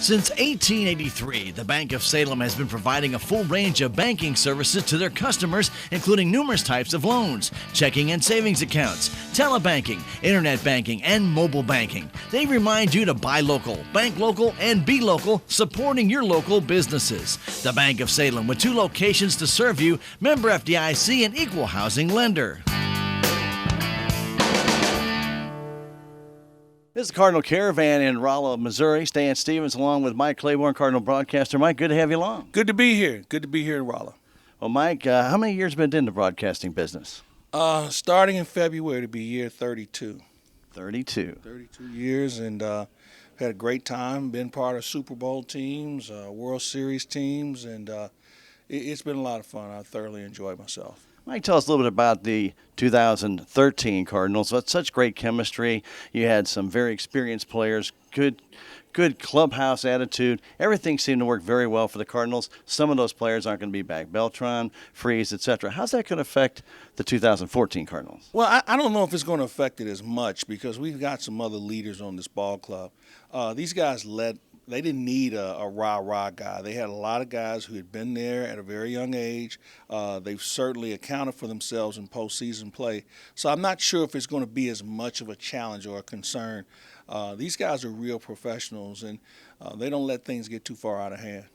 Since 1883, the Bank of Salem has been providing a full range of banking services to their customers, including numerous types of loans, checking and savings accounts, telebanking, internet banking, and mobile banking. They remind you to buy local, bank local, and be local, supporting your local businesses. The Bank of Salem, with 2 locations to serve you, member FDIC, and equal housing lender. This is the Cardinal Caravan in Rolla, Missouri. Stan Stevens along with Mike Claiborne, Cardinal broadcaster. Mike, good to have you along. Good to be here. Good to be here in Rolla. Well, Mike, how many years been in the broadcasting business? Starting in February to be year 32. 32. 32 years, and had a great time. Been part of Super Bowl teams, World Series teams, and it's been a lot of fun. I thoroughly enjoyed myself. Mike, tell us a little bit about the 2013 Cardinals. That's such great chemistry. You had some very experienced players, good clubhouse attitude. Everything seemed to work very well for the Cardinals. Some of those players aren't going to be back. Beltran, Freeze, etc. How's that going to affect the 2014 Cardinals? Well, I don't know if it's going to affect it as much because we've got some other leaders on this ball club. These guys they didn't need a rah-rah guy. They had a lot of guys who had been there at a very young age. They've certainly accounted for themselves in postseason play. So I'm not sure if it's going to be as much of a challenge or a concern. These guys are real professionals, and they don't let things get too far out of hand.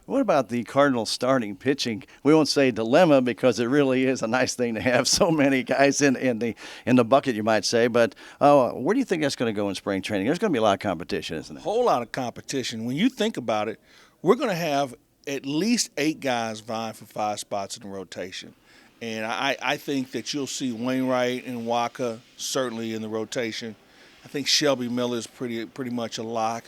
What about the Cardinals starting pitching? We won't say dilemma because it really is a nice thing to have so many guys in the bucket, you might say. But where do you think that's going to go in spring training? There's going to be a lot of competition, isn't it? A whole lot of competition. When you think about it, we're going to have at least 8 guys vying for 5 spots in the rotation. And I think that you'll see Wainwright and Waka certainly in the rotation. I think Shelby Miller is pretty much a lock.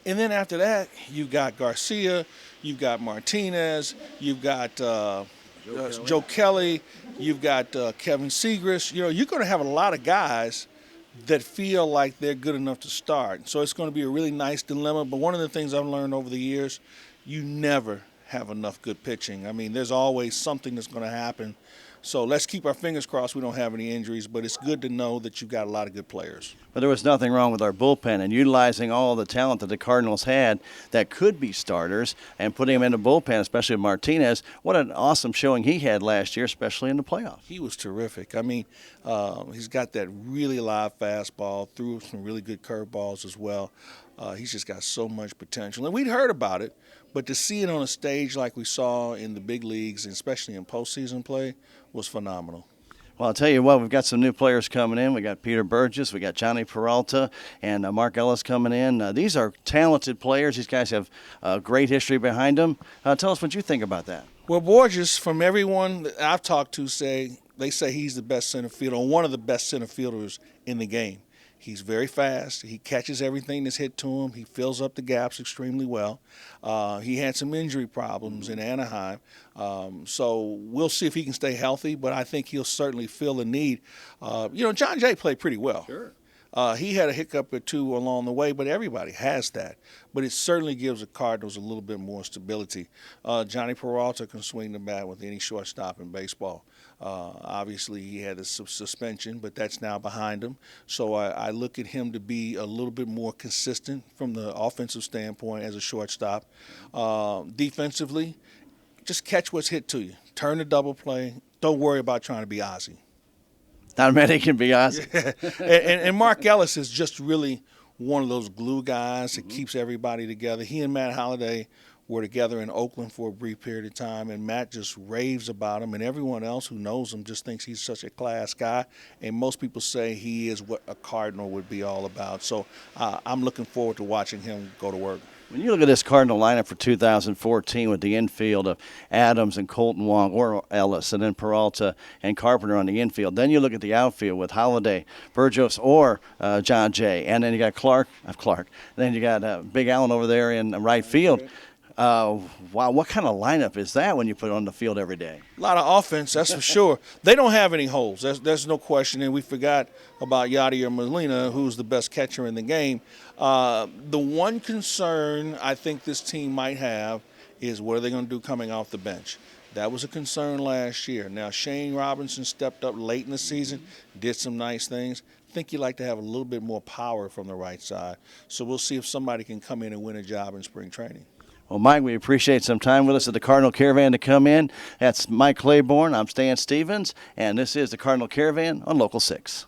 And then after that, you've got Garcia, you've got Martinez, you've got Joe Kelly, you've got Kevin Segris. You know, you're going to have a lot of guys that feel like they're good enough to start. So it's going to be a really nice dilemma. But one of the things I've learned over the years, you never have enough good pitching. I mean, there's always something that's going to happen. So let's keep our fingers crossed we don't have any injuries, but it's good to know that you've got a lot of good players. But there was nothing wrong with our bullpen and utilizing all the talent that the Cardinals had that could be starters and putting them in the bullpen, especially Martinez. What an awesome showing he had last year, especially in the playoffs. He was terrific. I mean, he's got that really live fastball, threw some really good curveballs as well. He's just got so much potential. And we'd heard about it, but to see it on a stage like we saw in the big leagues, and especially in postseason play, was phenomenal. Well, I'll tell you what, we've got some new players coming in. We got Peter Burgess, we got Johnny Peralta, and Mark Ellis coming in. These are talented players. These guys have a great history behind them. Tell us what you think about that. Well, Burgess, from everyone that I've talked to, they say he's the best center fielder, or one of the best center fielders in the game. He's very fast. He catches everything that's hit to him. He fills up the gaps extremely well. He had some injury problems in Anaheim. So we'll see if he can stay healthy, but I think he'll certainly feel the need. John Jay played pretty well. Sure. He had a hiccup or two along the way, but everybody has that. But it certainly gives the Cardinals a little bit more stability. Johnny Peralta can swing the bat with any shortstop in baseball. Obviously, he had a suspension, but that's now behind him. So I look at him to be a little bit more consistent from the offensive standpoint as a shortstop. Defensively, just catch what's hit to you. Turn the double play. Don't worry about trying to be Ozzie. Not many can be Ozzie. and Mark Ellis is just really one of those glue guys that keeps everybody together. He and Matt Holliday were together in Oakland for a brief period of time, and Matt just raves about him, and everyone else who knows him just thinks he's such a class guy, and most people say he is what a Cardinal would be all about. So I'm looking forward to watching him go to work. When you look at this Cardinal lineup for 2014 with the infield of Adams and Colton Wong or Ellis, and then Peralta and Carpenter on the infield, then you look at the outfield with Holliday, Burgos, or John Jay, and then you got Clark, then you got Big Allen over there in right field. Wow, what kind of lineup is that when you put it on the field every day? A lot of offense, that's for sure. They don't have any holes. There's no question. And we forgot about Yadier Molina, who's the best catcher in the game. The one concern I think this team might have is what are they going to do coming off the bench? That was a concern last year. Now, Shane Robinson stepped up late in the season, did some nice things. think you like to have a little bit more power from the right side. So we'll see if somebody can come in and win a job in spring training. Well, Mike, we appreciate some time with us at the Cardinal Caravan to come in. That's Mike Claiborne. I'm Stan Stevens, and this is the Cardinal Caravan on Local 6.